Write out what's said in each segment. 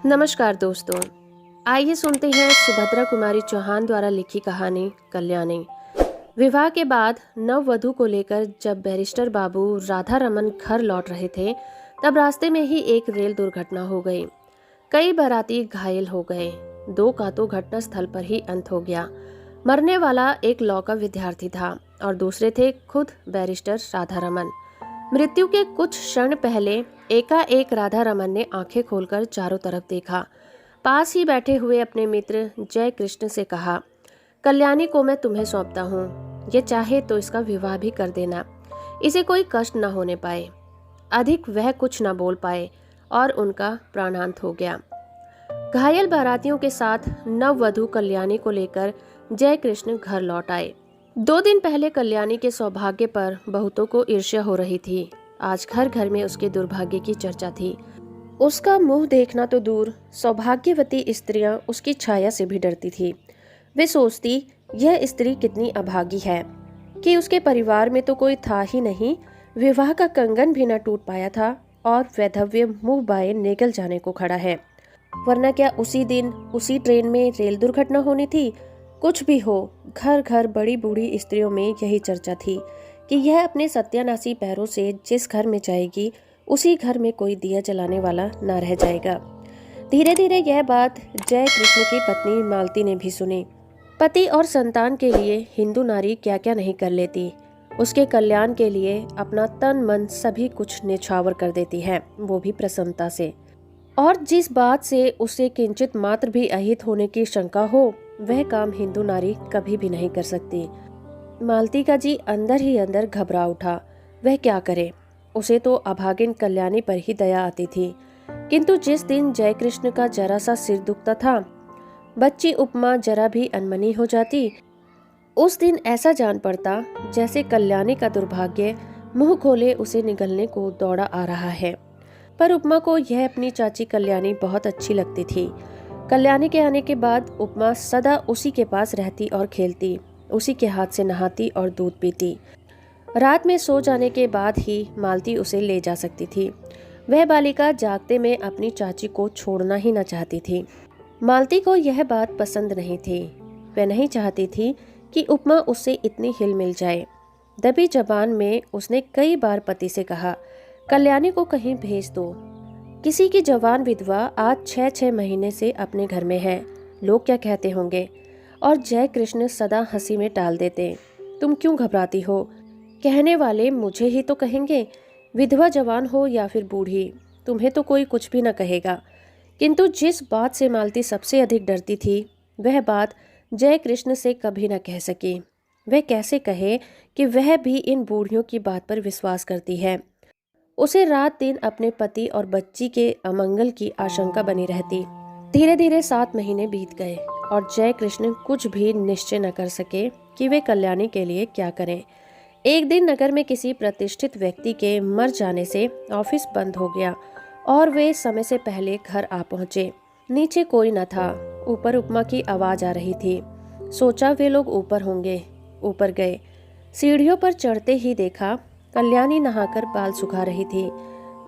नमस्कार दोस्तों। आइए सुनते हैं सुभद्रा कुमारी चौहान द्वारा लिखी कहानी कल्याणी। विवाह के बाद नववधू को लेकर जब बैरिस्टर बाबू राधा रमन घर लौट रहे थे, तब रास्ते में ही एक रेल दुर्घटना हो गई। कई बाराती घायल हो गए। दो का तो घटना स्थल पर ही अंत हो गया। मरने वाला एक लॉ का विद्यार्थी था और दूसरे थे खुद बैरिस्टर राधा रमन। मृत्यु के कुछ क्षण पहले एकाएक राधा रमन ने आंखें खोलकर चारों तरफ देखा। पास ही बैठे हुए अपने मित्र जय कृष्ण से कहा, कल्याणी को मैं तुम्हें सौंपता हूँ। ये चाहे तो इसका विवाह भी कर देना, इसे कोई कष्ट न होने पाए। अधिक वह कुछ न बोल पाए और उनका प्राणांत हो गया। घायल बारातियों के साथ नववधू कल्याणी को लेकर जय कृष्ण घर लौट आए। 2 दिन पहले कल्याणी के सौभाग्य पर बहुतों को ईर्ष्या हो रही थी। आज घर घर में उसके दुर्भाग्य की चर्चा थी। उसका मुंह देखना तो दूर, सौभाग्यवती स्त्रियां उसकी छाया से भी डरती थी। वे सोचती, यह स्त्री कितनी अभागी है कि उसके परिवार में तो कोई था ही नहीं, विवाह का कंगन भी न टूट पाया था और वैधव्य मुंह बाए निगल जाने को खड़ा है। वरना क्या उसी दिन उसी ट्रेन में रेल दुर्घटना होनी थी? कुछ भी हो, घर घर बड़ी बूढ़ी स्त्रियों में यही चर्चा थी कि यह अपने सत्यानाशी पैरों से जिस घर में जाएगी, उसी घर में कोई दिया जलाने वाला न रह जाएगा। धीरे धीरे यह बात जय कृष्ण की पत्नी मालती ने भी सुनी। पति और संतान के लिए हिंदू नारी क्या क्या नहीं कर लेती। उसके कल्याण के लिए अपना तन मन सभी कुछ न्यौछावर कर देती है, वो भी प्रसन्नता से। और जिस बात से उसे किंचित मात्र भी अहित होने की शंका हो, वह काम हिंदू नारी कभी भी नहीं कर सकती। मालती का जी अंदर ही अंदर घबरा उठा। वह क्या करे? उसे तो अभागिन कल्याणी पर ही दया आती थी। किंतु जिस दिन जय कृष्ण का जरा सा सिर दुखता था, बच्ची उपमा जरा भी अनमनी हो जाती, उस दिन ऐसा जान पड़ता जैसे कल्याणी का दुर्भाग्य मुंह खोले उसे निगलने को दौड़ा आ रहा है। पर उपमा को यह अपनी चाची कल्याणी बहुत अच्छी लगती थी। कल्याणी के आने के बाद उपमा सदा उसी के पास रहती और खेलती, उसी के हाथ से नहाती और दूध पीती। रात में सो जाने के बाद ही मालती उसे ले जा सकती थी। वह बालिका जागते में अपनी चाची को छोड़ना ही न चाहती थी। मालती को यह बात पसंद नहीं थी। वह नहीं चाहती थी कि उपमा उससे इतनी हिल मिल जाए। दबी जबान में उसने कई बार पति से कहा, कल्याणी को कहीं भेज दो। किसी की जवान विधवा आज 6-6 महीने से अपने घर में है, लोग क्या कहते होंगे। और जय कृष्ण सदा हंसी में टाल देते, तुम क्यों घबराती हो, कहने वाले मुझे ही तो कहेंगे। विधवा जवान हो या फिर बूढ़ी, तुम्हें तो कोई कुछ भी न कहेगा। किंतु जिस बात से मालती सबसे अधिक डरती थी, वह बात जय कृष्ण से कभी न कह सकी। वह कैसे कहे कि वह भी इन बूढ़ियों की बात पर विश्वास करती है। उसे रात दिन अपने पति और बच्ची के अमंगल की आशंका बनी रहती। धीरे धीरे 7 महीने बीत गए और जय कृष्ण कुछ भी निश्चय न कर सके कि वे कल्याणी के लिए क्या करें। एक दिन नगर में किसी प्रतिष्ठित व्यक्ति के मर जाने से ऑफिस बंद हो गया और वे समय से पहले घर आ पहुंचे। नीचे कोई न था, ऊपर उपमा की आवाज आ रही थी। सोचा वे लोग ऊपर होंगे। ऊपर गए। सीढ़ियों पर चढ़ते ही देखा कल्याणी नहाकर बाल सुखा रही थी।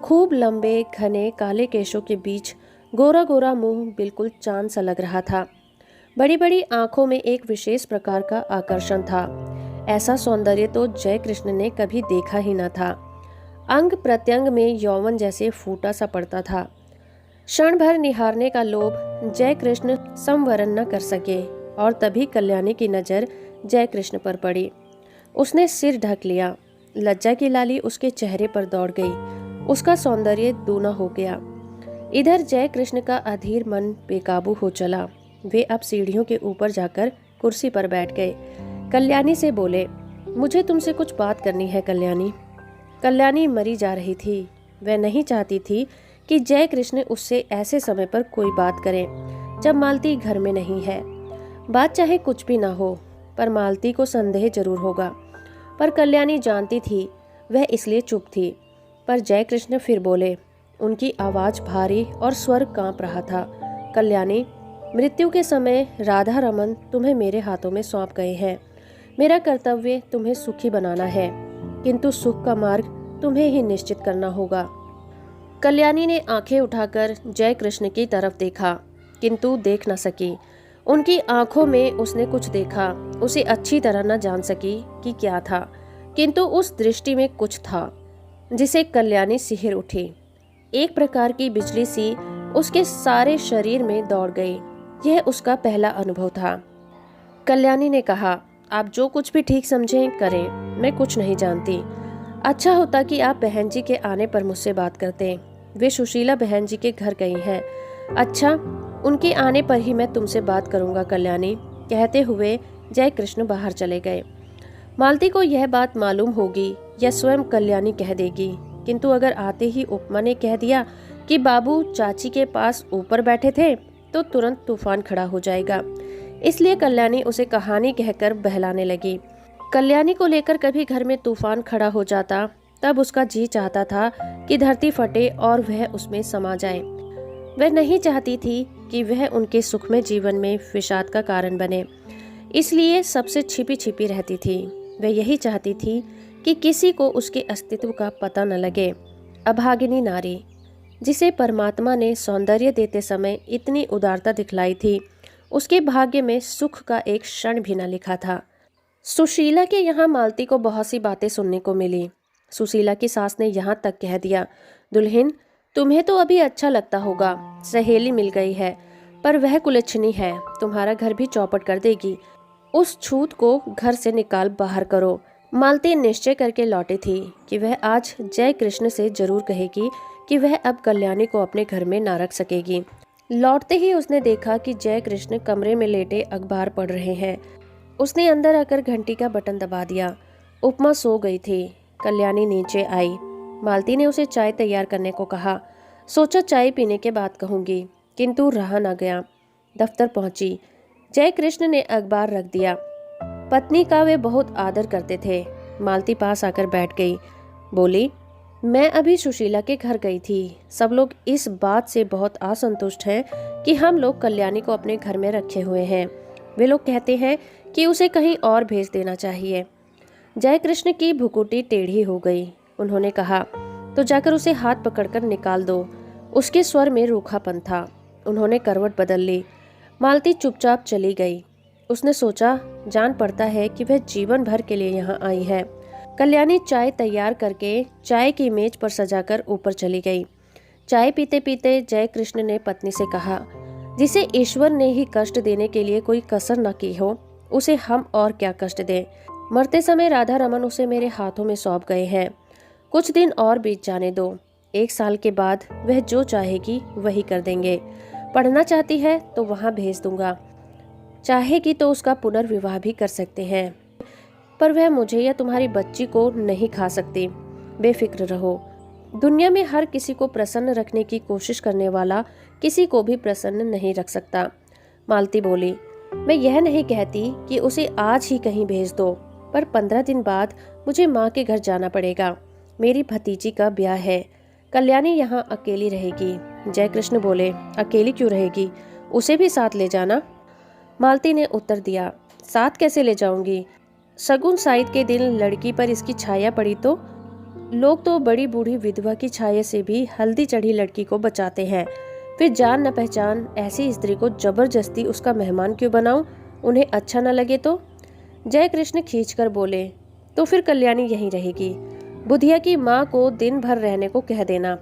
खूब लंबे घने काले केशों के बीच गोरा गोरा मुंह बिल्कुल चांद सा लग रहा था। बड़ी बड़ी आंखों में एक विशेष प्रकार का आकर्षण था। ऐसा सौंदर्य तो जय कृष्ण ने कभी देखा ही न था। अंग प्रत्यंग में यौवन जैसे फूटा सा पड़ता था। क्षण भर निहारने का लोभ जय कृष्ण संवरण न कर सके और तभी कल्याणी की नजर जय कृष्ण पर पड़ी। उसने सिर ढक लिया। लज्जा की लाली उसके चेहरे पर दौड़ गई। उसका सौंदर्य दूना हो गया। इधर जय कृष्ण का अधीर मन बेकाबू हो चला। वे अब सीढ़ियों के ऊपर जाकर कुर्सी पर बैठ गए। कल्याणी से बोले, मुझे तुमसे कुछ बात करनी है कल्याणी। कल्याणी मरी जा रही थी। वह नहीं चाहती थी कि जय कृष्ण उससे ऐसे समय पर कोई बात करें जब मालती घर में नहीं है। बात चाहे कुछ भी ना हो, पर मालती को संदेह जरूर होगा। पर कल्याणी जानती थी वह इसलिए चुप थी। पर जय कृष्ण फिर बोले। उनकी आवाज भारी और स्वर कांप रहा था। कल्याणी, मृत्यु के समय राधा रमन तुम्हें मेरे हाथों में सौंप गए हैं। मेरा कर्तव्य तुम्हें सुखी बनाना है, किंतु सुख का मार्ग तुम्हें ही निश्चित करना होगा। कल्याणी ने आंखें उठाकर जय कृष्ण की तरफ देखा, किंतु देख न सकी। उनकी आंखों में उसने कुछ देखा, उसे अच्छी तरह न जान सकी कि क्या था, किंतु उस दृष्टि में कुछ था जिसे कल्याणी सिहर उठी। एक प्रकार की बिजली सी उसके सारे शरीर में दौड़ गई। यह उसका पहला अनुभव था। कल्याणी ने कहा, आप जो कुछ भी ठीक समझें करें, मैं कुछ नहीं जानती। अच्छा होता कि आप बहन जी के आने पर मुझसे बात करते। वे सुशीला बहन जी के घर गई हैं। अच्छा, उनके आने पर ही मैं तुमसे बात करूंगा कल्याणी, कहते हुए जय कृष्ण बाहर चले गए। मालती को यह बात मालूम होगी या स्वयं कल्याणी कह देगी, किंतु अगर आते ही उपमा ने कह दिया कि बाबू चाची के पास ऊपर बैठे थे तो तुरंत तूफान खड़ा हो जाएगा। इसलिए कल्याणी उसे कहानी कहकर बहलाने लगी। कल्याणी को लेकर कभी घर में तूफान खड़ा हो जाता तब उसका जी चाहता था कि धरती फटे और वह उसमें समा जाए। वह नहीं चाहती थी कि वह उनके सुखमय जीवन में विषाद का कारण बने, इसलिए सबसे छिपी छिपी रहती थी। वह यही चाहती थी कि किसी को उसके अस्तित्व का पता न लगे। अभागिनी नारी, जिसे परमात्मा ने सौंदर्य देते समय इतनी उदारता दिखलाई थी, उसके भाग्य में सुख का एक क्षण भी न लिखा था। सुशीला के यहाँ मालती को बहुत सी बातें सुनने को मिली। सुशीला की सास ने यहाँ तक कह दिया, दुल्हन, तुम्हें तो अभी अच्छा लगता होगा, सहेली मिल गई है, पर वह कुलच्छनी है, तुम्हारा घर भी चौपट कर देगी। उस छूत को घर से निकाल बाहर करो। मालती निश्चय करके लौटी थी कि वह आज जय कृष्ण से जरूर कहेगी कि वह अब कल्याणी को अपने घर में ना रख सकेगी। लौटते ही उसने देखा कि जय कृष्ण कमरे में लेटे अखबार पढ़ रहे हैं। उसने अंदर आकर घंटी का बटन दबा दिया। उपमा सो गई थी। कल्याणी नीचे आई। मालती ने उसे चाय तैयार करने को कहा। सोचा चाय पीने के बाद कहूंगी, किंतु रहा न गया। दफ्तर पहुंची। जय कृष्ण ने अखबार रख दिया। पत्नी का वे बहुत आदर करते थे। मालती पास आकर बैठ गई। बोली, मैं अभी सुशीला के घर गई थी। सब लोग इस बात से बहुत असंतुष्ट हैं कि हम लोग कल्याणी को अपने घर में रखे हुए हैं। वे लोग कहते हैं कि उसे कहीं और भेज देना चाहिए। जय कृष्ण की भुकुटी टेढ़ी हो गई। उन्होंने कहा, तो जाकर उसे हाथ पकड़कर निकाल दो। उसके स्वर में रूखापन था। उन्होंने करवट बदल ली। मालती चुपचाप चली गई। उसने सोचा, जान पड़ता है कि वह जीवन भर के लिए यहाँ आई है। कल्याणी चाय तैयार करके चाय की मेज पर सजाकर ऊपर चली गई। चाय पीते पीते जय कृष्ण ने पत्नी से कहा, जिसे ईश्वर ने ही कष्ट देने के लिए कोई कसर न की हो, उसे हम और क्या कष्ट दें। मरते समय राधा रमन उसे मेरे हाथों में सौंप गए हैं। कुछ दिन और बीत जाने दो। 1 साल के बाद वह जो चाहेगी वही कर देंगे। पढ़ना चाहती है तो वहाँ भेज दूंगा। चाहेगी तो उसका पुनर्विवाह भी कर सकते हैं, पर वह मुझे या तुम्हारी बच्ची को नहीं खा सकती। बेफिक्र रहो। दुनिया में हर किसी को प्रसन्न रखने की कोशिश करने वाला किसी को भी प्रसन्न नहीं रख सकता। मालती बोली, मैं यह नहीं कहती कि उसे आज ही कहीं भेज दो, पर 15 दिन बाद मुझे माँ के घर जाना पड़ेगा। मेरी भतीजी का ब्याह है। कल्याणी यहाँ अकेली रहेगी। जय कृष्ण बोले, अकेली क्यों रहेगी, उसे भी साथ ले जाना। मालती ने उत्तर दिया, साथ कैसे ले जाऊंगी। शगुन साइद के दिन लड़की पर इसकी छाया पड़ी तो लोग तो बड़ी बूढ़ी विधवा की छाया से भी हल्दी चढ़ी लड़की को बचाते हैं। फिर जान न पहचान ऐसी स्त्री को जबरदस्ती उसका मेहमान क्यों बनाऊं, उन्हें अच्छा न लगे तो। जय कृष्ण खींचकर बोले, तो फिर कल्याणी यहीं रहेगी। बुधिया की माँ को दिन भर रहने को कह देना,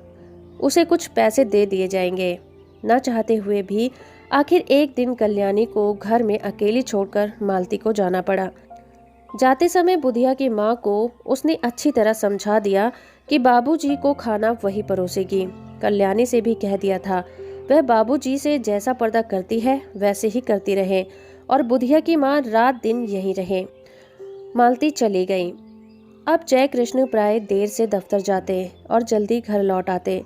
उसे कुछ पैसे दे दिए जाएंगे। न चाहते हुए भी आखिर एक दिन कल्याणी को घर में अकेली छोड़कर मालती को जाना पड़ा। जाते समय बुधिया की माँ को उसने अच्छी तरह समझा दिया कि बाबूजी को खाना वही परोसेगी। कल्याणी से भी कह दिया था, वह बाबूजी से जैसा पर्दा करती है वैसे ही करती रहे और बुधिया की माँ रात दिन यहीं रहे। मालती चली गई। अब जय कृष्ण प्राय देर से दफ्तर जाते और जल्दी घर लौट आते।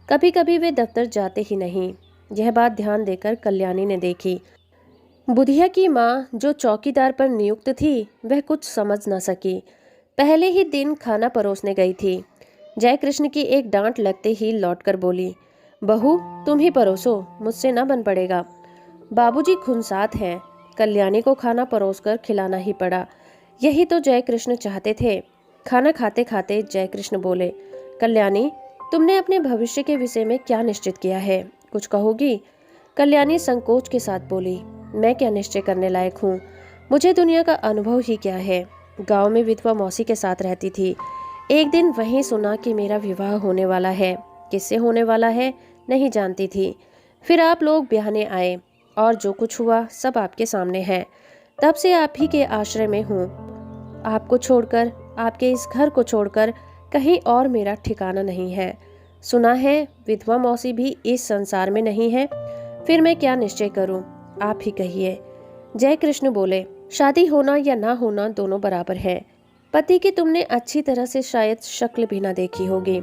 कभी कभी वे दफ्तर जाते ही नहीं। यह बात ध्यान देकर कल्याणी ने देखी। बुधिया की माँ जो चौकीदार पर नियुक्त थी, वह कुछ समझ न सकी। पहले ही दिन खाना परोसने गई थी। जय कृष्ण की एक डांट लगते ही लौटकर बोली, बहू तुम ही परोसो, मुझसे न बन पड़ेगा। बाबूजी खुनसात हैं। कल्याणी को खाना परोसकर खिलाना ही पड़ा। यही तो जय कृष्ण चाहते थे। खाना खाते खाते जय कृष्ण बोले, कल्याणी तुमने अपने भविष्य के विषय में क्या निश्चित किया है, कुछ कहोगी? कल्याणी संकोच के साथ बोली, मैं क्या निश्चय करने लायक हूँ? मुझे दुनिया का अनुभव ही क्या है। गांव में विधवा मौसी के साथ रहती थी। एक दिन वहीं सुना कि मेरा विवाह होने वाला है। किससे होने वाला है नहीं जानती थी। फिर आप लोग ब्याहने आए और जो कुछ हुआ सब आपके सामने है। तब से आप ही के आश्रय में हूँ। आपको छोड़कर, आपके इस घर को छोड़कर कहीं और मेरा ठिकाना नहीं है। सुना है विधवा मौसी भी इस संसार में नहीं है। फिर मैं क्या निश्चय करूं, आप ही कहिए। जय कृष्ण बोले, शादी होना या ना होना दोनों बराबर है। पति की तुमने अच्छी तरह से शायद शक्ल भी ना देखी होगी।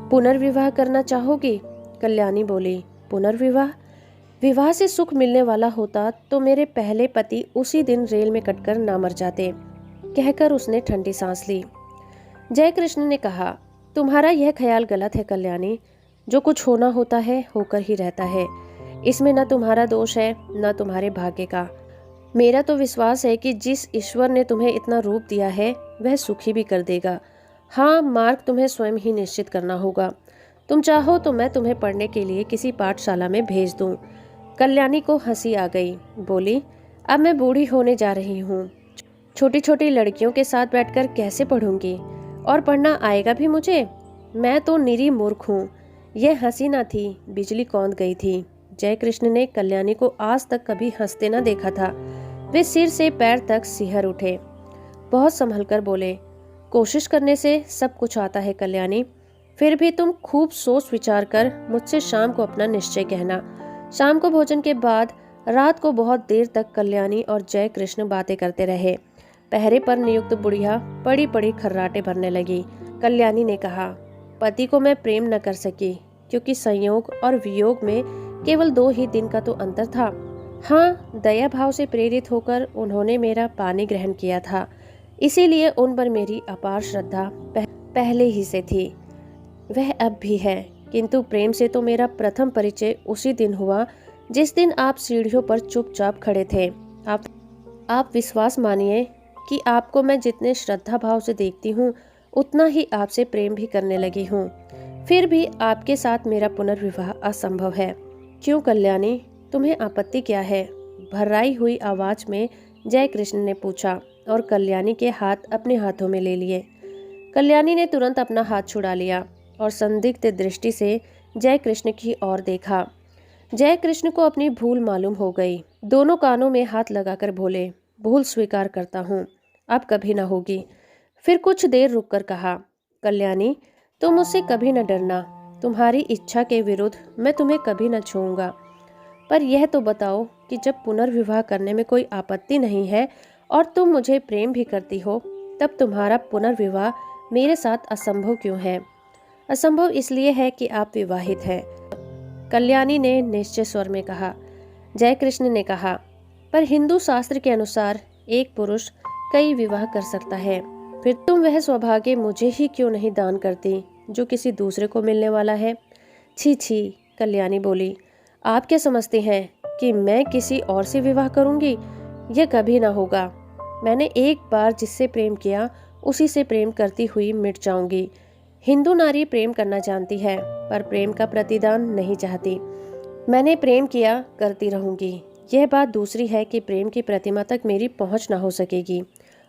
पुनर्विवाह करना चाहोगी? कल्याणी बोली, पुनर्विवाह? विवाह से सुख मिलने वाला होता तो मेरे पहले पति उसी दिन रेल में कटकर ना मर जाते, कहकर उसने ठंडी सांस ली। जय कृष्ण ने कहा, तुम्हारा यह ख्याल गलत है कल्याणी। जो कुछ होना होता है होकर ही रहता है। इसमें न तुम्हारा दोष है न तुम्हारे भाग्य का। मेरा तो विश्वास है कि जिस ईश्वर ने तुम्हें इतना रूप दिया है वह सुखी भी कर देगा। हाँ, मार्ग तुम्हें स्वयं ही निश्चित करना होगा। तुम चाहो तो मैं तुम्हें पढ़ने के लिए किसी पाठशाला में भेज दूं। कल्याणी को हंसी आ गई। बोली, अब मैं बूढ़ी होने जा रही हूँ। छोटी छोटी लड़कियों के साथ बैठकर कैसे पढ़ूंगी? और पढ़ना आएगा भी मुझे? मैं तो निरी मूर्ख हूँ। यह हंसी ना थी, बिजली कौंध गई थी। जय कृष्ण ने कल्याणी को आज तक कभी हंसते न देखा था। वे सिर से पैर तक सिहर उठे। बहुत संभलकर बोले, कोशिश करने से सब कुछ आता है कल्याणी। फिर भी तुम खूब सोच विचार कर मुझसे शाम को अपना निश्चय कहना। शाम को भोजन के बाद रात को बहुत देर तक कल्याणी और जय कृष्ण बातें करते रहे। पहरे पर नियुक्त बुढ़िया पड़ी पड़ी खर्राटे भरने लगी। कल्याणी ने कहा, पति को मैं प्रेम न कर सकी क्योंकि संयोग और वियोग में केवल 2 ही दिन का तो अंतर था। हाँ, दया भाव से प्रेरित होकर उन्होंने मेरा पानी ग्रहण किया था, इसीलिए उन पर मेरी अपार श्रद्धा पहले ही से थी। वह अब भी है, किंतु प्रेम से तो मेरा प्रथम परिचय उसी दिन हुआ जिस दिन आप सीढ़ियों पर चुपचाप खड़े थे। आप विश्वास मानिए कि आपको मैं जितने श्रद्धा भाव से देखती हूँ उतना ही आपसे प्रेम भी करने लगी हूँ। फिर भी आपके साथ मेरा पुनर्विवाह असंभव है। क्यों कल्याणी, तुम्हें आपत्ति क्या है? भर्राई हुई आवाज में जय कृष्ण ने पूछा और कल्याणी के हाथ अपने हाथों में ले लिए। कल्याणी ने तुरंत अपना हाथ छुड़ा लिया और संदिग्ध दृष्टि से जय कृष्ण की ओर देखा। जय कृष्ण को अपनी भूल मालूम हो गई। दोनों कानों में हाथ लगाकर बोले, भूल स्वीकार करता हूँ, अब कभी न होगी। फिर कुछ देर रुककर कहा, कल्याणी, तुम मुझसे कभी न डरना। तुम्हारी इच्छा के विरुद्ध मैं तुम्हें कभी न छूऊंगा। पर यह तो बताओ कि जब पुनर्विवाह करने में कोई आपत्ति नहीं है और तुम मुझे प्रेम भी करती हो, तब तुम्हारा पुनर्विवाह मेरे साथ असंभव क्यों है? असंभव इसलिए है कि आप विवाहित हैं, कल्याणी ने निश्चय स्वर में कहा। जय कृष्ण ने कहा, पर हिंदू शास्त्र के अनुसार एक पुरुष कई विवाह कर सकता है। फिर तुम वह सौभाग्य मुझे ही क्यों नहीं दान करती जो किसी दूसरे को मिलने वाला है? छी छी, कल्याणी बोली, आप क्या समझते हैं कि मैं किसी और से विवाह करूंगी? यह कभी ना होगा। मैंने एक बार जिससे प्रेम किया उसी से प्रेम करती हुई मिट जाऊंगी। हिंदू नारी प्रेम करना जानती है पर प्रेम का प्रतिदान नहीं चाहती। मैंने प्रेम किया, करती रहूंगी। यह बात दूसरी है कि प्रेम की प्रतिमा तक मेरी पहुंच ना हो सकेगी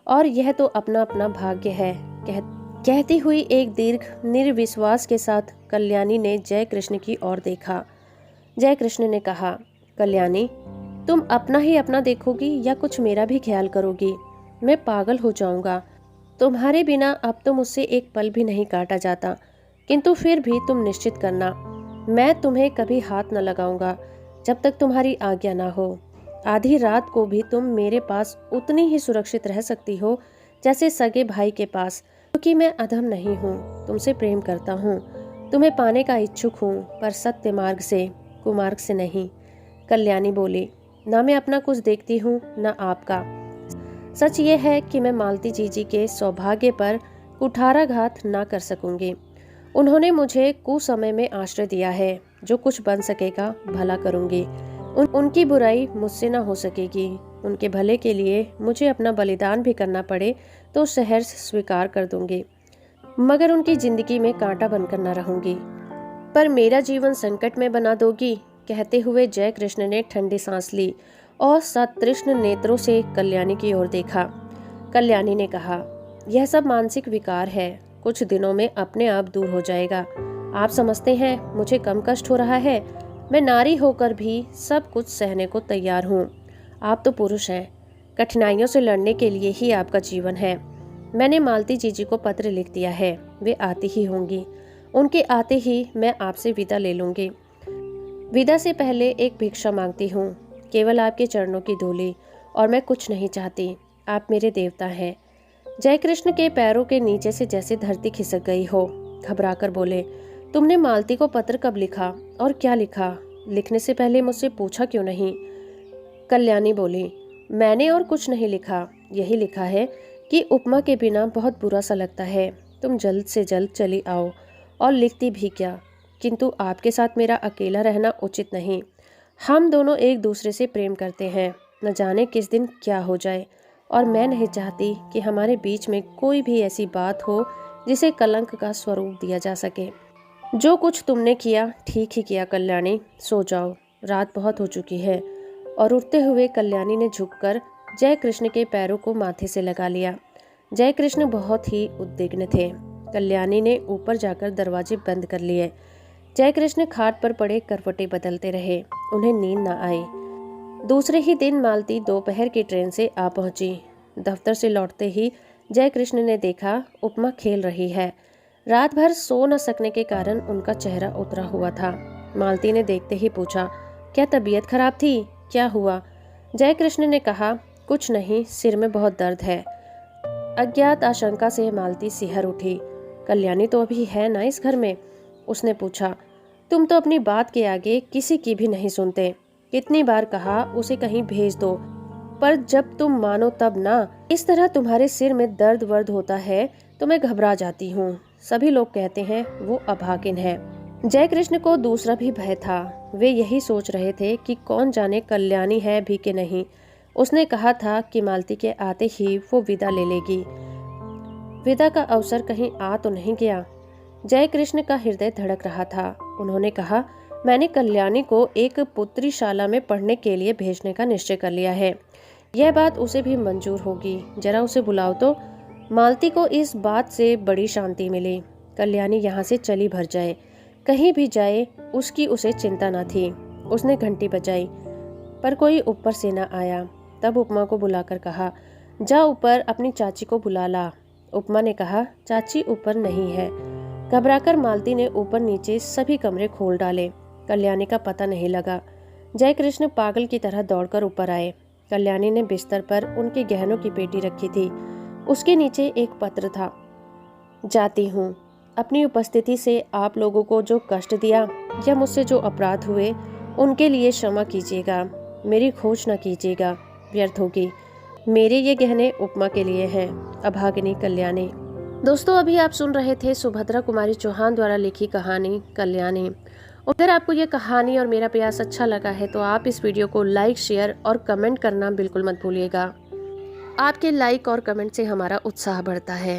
और यह तो अपना अपना भाग्य है। कहती हुई एक दीर्घ निर्विश्वास के साथ कल्याणी ने जय कृष्ण की ओर देखा। जय कृष्ण ने कहा, कल्याणी, तुम अपना ही अपना देखोगी या कुछ मेरा भी ख्याल करोगी? मैं पागल हो जाऊंगा। तुम्हारे बिना अब तो मुझसे एक पल भी नहीं काटा जाता, किंतु फिर भी तुम निश्चित करना, मैं तुम्हें कभी हाथ न लगाऊंगा जब तक तुम्हारी आज्ञा ना हो। आधी रात को भी तुम मेरे पास उतनी ही सुरक्षित रह सकती हो जैसे सगे भाई के पास, क्योंकि मैं अधम नहीं हूँ, तुमसे प्रेम करता हूँ, तुम्हें पाने का इच्छुक हूँ, पर सत्य मार्ग से, कुमार्ग से नहीं। कल्याणी बोली, ना मैं अपना कुछ देखती हूँ न आपका। सच ये है कि मैं मालती जीजी के सौभाग्य पर कुठाराघात ना कर सकूंगी। उन्होंने मुझे कुसमय में आश्रय दिया है। जो कुछ बन सकेगा भला करूंगी। उनकी बुराई मुझसे ना हो सकेगी। उनके भले के लिए मुझे अपना बलिदान भी करना पड़े तो सहर्ष स्वीकार कर दूंगी। मगर उनकी जिंदगी में कांटा बनकर न रहूंगी। पर मेरा जीवन संकट में बना दोगी, कहते हुए जय कृष्ण ने ठंडी सांस ली और सतृष्ण नेत्रों से कल्याणी की ओर देखा। कल्याणी ने कहा, यह सब मानसिक विकार है, कुछ दिनों में अपने आप दूर हो जाएगा। आप समझते हैं मुझे कम कष्ट हो रहा है? मैं नारी होकर भी सब कुछ सहने को तैयार हूँ। आप तो पुरुष हैं, कठिनाइयों से लड़ने के लिए ही आपका जीवन है। मैंने मालती जीजी को पत्र लिख दिया है, वे आती ही होंगी। उनके आते ही मैं आपसे विदा ले लूंगी। विदा से पहले एक भिक्षा मांगती हूँ, केवल आपके चरणों की धूली, और मैं कुछ नहीं चाहती। आप मेरे देवता हैं। जय कृष्ण के पैरों के नीचे से जैसे धरती खिसक गई हो। घबराकर बोले, तुमने मालती को पत्र कब लिखा और क्या लिखा? लिखने से पहले मुझसे पूछा क्यों नहीं? कल्याणी बोली, मैंने और कुछ नहीं लिखा, यही लिखा है कि उपमा के बिना बहुत बुरा सा लगता है, तुम जल्द से जल्द चली आओ। और लिखती भी क्या, किंतु आपके साथ मेरा अकेला रहना उचित नहीं। हम दोनों एक दूसरे से प्रेम करते हैं, न जाने किस दिन क्या हो जाए, और मैं नहीं चाहती कि हमारे बीच में कोई भी ऐसी बात हो जिसे कलंक का स्वरूप दिया जा सके। जो कुछ तुमने किया ठीक ही किया कल्याणी, सो जाओ, रात बहुत हो चुकी है। और उठते हुए कल्याणी ने झुककर जय कृष्ण के पैरों को माथे से लगा लिया। जय कृष्ण बहुत ही उद्विग्न थे। कल्याणी ने ऊपर जाकर दरवाजे बंद कर लिए। जय कृष्ण खाट पर पड़े करवटें बदलते रहे, उन्हें नींद न आई। दूसरे ही दिन मालती दोपहर की ट्रेन से आ पहुंची। दफ्तर से लौटते ही जय कृष्ण ने देखा उपमा खेल रही है। रात भर सो न सकने के कारण उनका चेहरा उतरा हुआ था। मालती ने देखते ही पूछा, क्या तबीयत खराब थी, क्या हुआ? जय कृष्ण ने कहा, कुछ नहीं, सिर में बहुत दर्द है। अज्ञात आशंका से मालती सिहर उठी। कल्याणी तो अभी है ना इस घर में? उसने पूछा। तुम तो अपनी बात के आगे किसी की भी नहीं सुनते। कितनी बार कहा उसे कहीं भेज दो, पर जब तुम मानो तब ना। इस तरह तुम्हारे सिर में दर्द वर्द होता है तो मैं घबरा जाती हूँ। सभी लोग कहते हैं वो अभागिन है। जय कृष्ण को दूसरा भी भय था। वे यही सोच रहे थे कि कौन जाने कल्याणी है भी कि नहीं। उसने कहा था कि मालती के आते ही वो विदा ले लेगी। विदा का अवसर कहीं आ तो नहीं गया? जय कृष्ण का हृदय धड़क रहा था। उन्होंने कहा, मैंने कल्याणी को एक पुत्री शाला में पढ़ने के लिए भेजने का निश्चय कर लिया है। यह बात उसे भी मंजूर होगी, जरा उसे बुलाओ तो। मालती को इस बात से बड़ी शांति मिली। कल्याणी यहाँ से चली भर जाए, कहीं भी जाए, उसकी उसे चिंता न थी। उसने घंटी बजाई, पर कोई ऊपर से न आया। तब उपमा को बुलाकर कहा, जा ऊपर अपनी चाची को बुला ला। उपमा ने कहा, चाची ऊपर नहीं है। घबराकर मालती ने ऊपर नीचे सभी कमरे खोल डाले। कल्याणी का पता नहीं लगा। जय कृष्ण पागल की तरह दौड़कर ऊपर आए। कल्याणी ने बिस्तर पर उनके गहनों की पेटी रखी थी। उसके नीचे एक पत्र था। जाती हूँ, अपनी उपस्थिति से आप लोगों को जो कष्ट दिया या मुझसे जो अपराध हुए उनके लिए क्षमा कीजिएगा। मेरी खोज न कीजिएगा, व्यर्थ होगी। मेरे ये गहने उपमा के लिए हैं। अभागिनी कल्याणी। दोस्तों, अभी आप सुन रहे थे सुभद्रा कुमारी चौहान द्वारा लिखी कहानी कल्याणी। अगर आपको ये कहानी और मेरा प्रयास अच्छा लगा है तो आप इस वीडियो को लाइक, शेयर और कमेंट करना बिल्कुल मत भूलिएगा। आपके लाइक और कमेंट से हमारा उत्साह बढ़ता है।